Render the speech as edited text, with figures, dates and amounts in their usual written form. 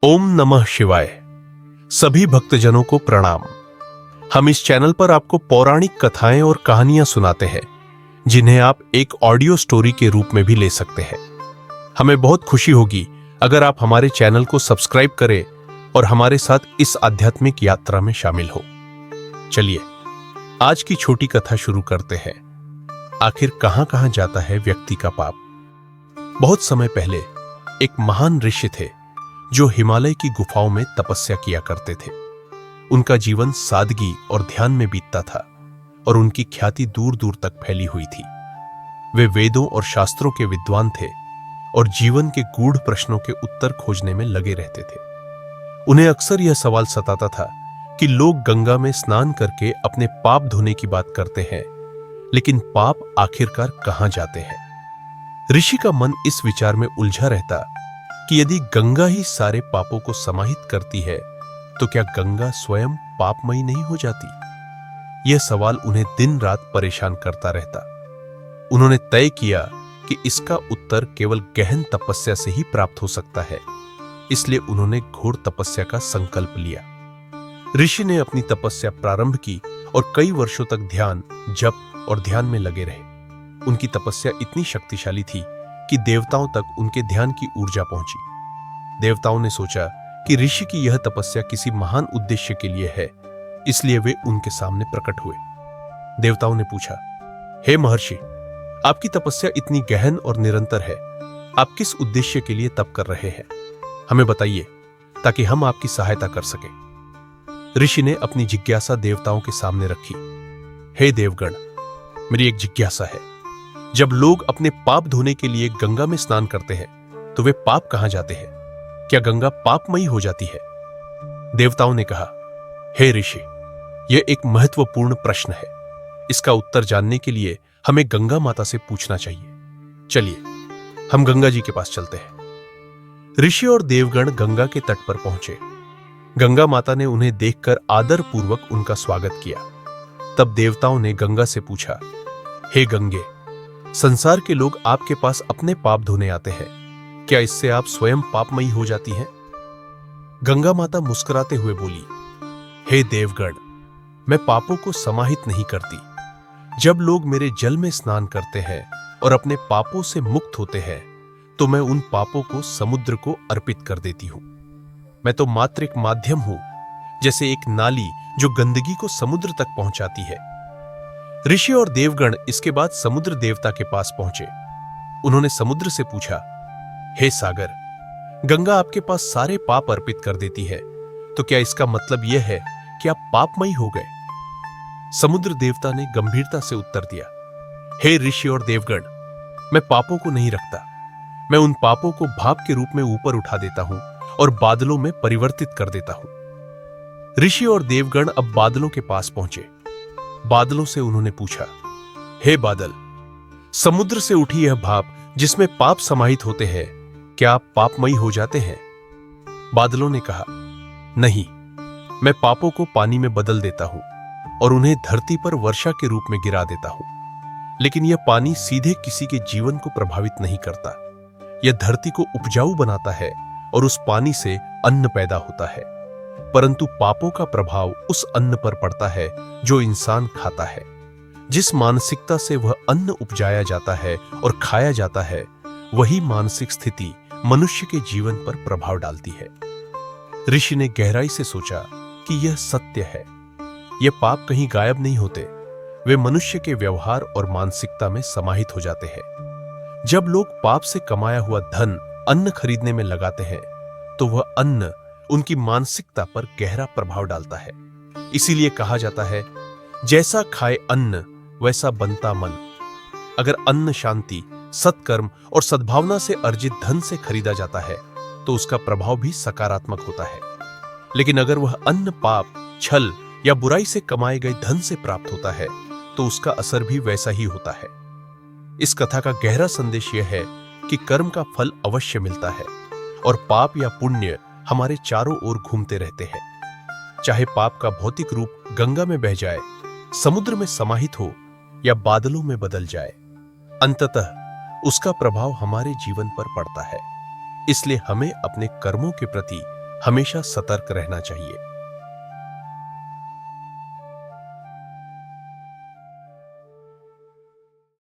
ओम नमः शिवाय। सभी भक्तजनों को प्रणाम। हम इस चैनल पर आपको पौराणिक कथाएं और कहानियां सुनाते हैं जिन्हें आप एक ऑडियो स्टोरी के रूप में भी ले सकते हैं। हमें बहुत खुशी होगी अगर आप हमारे चैनल को सब्सक्राइब करें और हमारे साथ इस आध्यात्मिक यात्रा में शामिल हो। चलिए आज की छोटी कथा शुरू करते हैं। आखिर कहां कहां जाता है व्यक्ति का पाप। बहुत समय पहले एक महान ऋषि थे जो हिमालय की गुफाओं में तपस्या किया करते थे। उनका जीवन सादगी और ध्यान में बीतता था और उनकी ख्याति दूर दूर तक फैली हुई थी। वे वेदों और शास्त्रों के विद्वान थे और जीवन के गूढ़ प्रश्नों के उत्तर खोजने में लगे रहते थे। उन्हें अक्सर यह सवाल सताता था कि लोग गंगा में स्नान करके अपने पाप धोने की बात करते हैं, लेकिन पाप आखिरकार कहां जाते हैं। ऋषि का मन इस विचार में उलझा रहता कि यदि गंगा ही सारे पापों को समाहित करती है तो क्या गंगा स्वयं पापमयी नहीं हो जाती। यह सवाल उन्हें दिन रात परेशान करता रहता। उन्होंने तय किया कि इसका उत्तर केवल गहन तपस्या से ही प्राप्त हो सकता है, इसलिए उन्होंने घोर तपस्या का संकल्प लिया। ऋषि ने अपनी तपस्या प्रारंभ की और कई वर्षों तक ध्यान, जप और ध्यान में लगे रहे। उनकी तपस्या इतनी शक्तिशाली थी कि देवताओं तक उनके ध्यान की ऊर्जा पहुंची। देवताओं ने सोचा कि ऋषि की यह तपस्या किसी महान उद्देश्य के लिए है, इसलिए वे उनके सामने प्रकट हुए। देवताओं ने पूछा, हे महर्षि, आपकी तपस्या इतनी गहन और निरंतर है, आप किस उद्देश्य के लिए तप कर रहे हैं? हमें बताइए ताकि हम आपकी सहायता कर सकें। ऋषि ने अपनी जिज्ञासा देवताओं के सामने रखी। हे देवगण, मेरी एक जिज्ञासा है। जब लोग अपने पाप धोने के लिए गंगा में स्नान करते हैं तो वे पाप कहां जाते हैं? क्या गंगा पापमयी हो जाती है? देवताओं ने कहा, हे ऋषि, यह एक महत्वपूर्ण प्रश्न है। इसका उत्तर जानने के लिए हमें गंगा माता से पूछना चाहिए। चलिए हम गंगा जी के पास चलते हैं। ऋषि और देवगण गंगा के तट पर पहुंचे। गंगा माता ने उन्हें देखकर आदर पूर्वक उनका स्वागत किया। तब देवताओं ने गंगा से पूछा, हे गंगे, संसार के लोग आपके पास अपने पाप धोने आते हैं, क्या इससे आप स्वयं पापमयी हो जाती हैं? गंगा माता मुस्कुराते हुए बोली, हे देवगण, मैं पापों को समाहित नहीं करती। जब लोग मेरे जल में स्नान करते हैं और अपने पापों से मुक्त होते हैं तो मैं उन पापों को समुद्र को अर्पित कर देती हूं। मैं तो मात्र एक माध्यम हूं, जैसे एक नाली जो गंदगी को समुद्र तक पहुंचाती है। ऋषि और देवगण इसके बाद समुद्र देवता के पास पहुंचे। उन्होंने समुद्र से पूछा, हे सागर, गंगा आपके पास सारे पाप अर्पित कर देती है, तो क्या इसका मतलब यह है कि आप पापमयी हो गए? समुद्र देवता ने गंभीरता से उत्तर दिया, हे ऋषि और देवगण, मैं पापों को नहीं रखता। मैं उन पापों को भाप के रूप में ऊपर उठा देता हूं और बादलों में परिवर्तित कर देता हूं। ऋषि और देवगण अब बादलों के पास पहुंचे। बादलों से उन्होंने पूछा, हे बादल, समुद्र से उठी यह भाप जिसमें पाप समाहित होते हैं, क्या आप पापमयी हो जाते हैं? बादलों ने कहा, नहीं, मैं पापों को पानी में बदल देता हूं और उन्हें धरती पर वर्षा के रूप में गिरा देता हूं, लेकिन यह पानी सीधे किसी के जीवन को प्रभावित नहीं करता। यह धरती को उपजाऊ बनाता है और उस पानी से अन्न पैदा होता है, परंतु पापों का प्रभाव उस अन्न पर पड़ता है जो इंसान खाता है। जिस मानसिकता से वह अन्न उपजाया जाता है और खाया जाता है, वही मानसिक स्थिति मनुष्य के जीवन पर प्रभाव डालती है। ऋषि ने गहराई से सोचा कि यह सत्य है। ये पाप कहीं गायब नहीं होते, वे मनुष्य के व्यवहार और मानसिकता में समाहित हो जाते हैं। जब लोग पाप से कमाया हुआ धन अन्न खरीदने में लगाते हैं तो वह अन्न उनकी मानसिकता पर गहरा प्रभाव डालता है। इसीलिए कहा जाता है, जैसा खाए अन्न वैसा बनता मन। अगर अन्न शांति, सत्कर्म और सद्भावना से अर्जित धन से खरीदा जाता है तो उसका प्रभाव भी सकारात्मक होता है, लेकिन अगर वह अन्न पाप, छल या बुराई से कमाए गए धन से प्राप्त होता है तो उसका असर भी वैसा ही होता है। इस कथा का गहरा संदेश यह है कि कर्म का फल अवश्य मिलता है और पाप या पुण्य हमारे चारों ओर घूमते रहते हैं। चाहे पाप का भौतिक रूप गंगा में बह जाए, समुद्र में समाहित हो या बादलों में बदल जाए, अंततः उसका प्रभाव हमारे जीवन पर पड़ता है। इसलिए हमें अपने कर्मों के प्रति हमेशा सतर्क रहना चाहिए।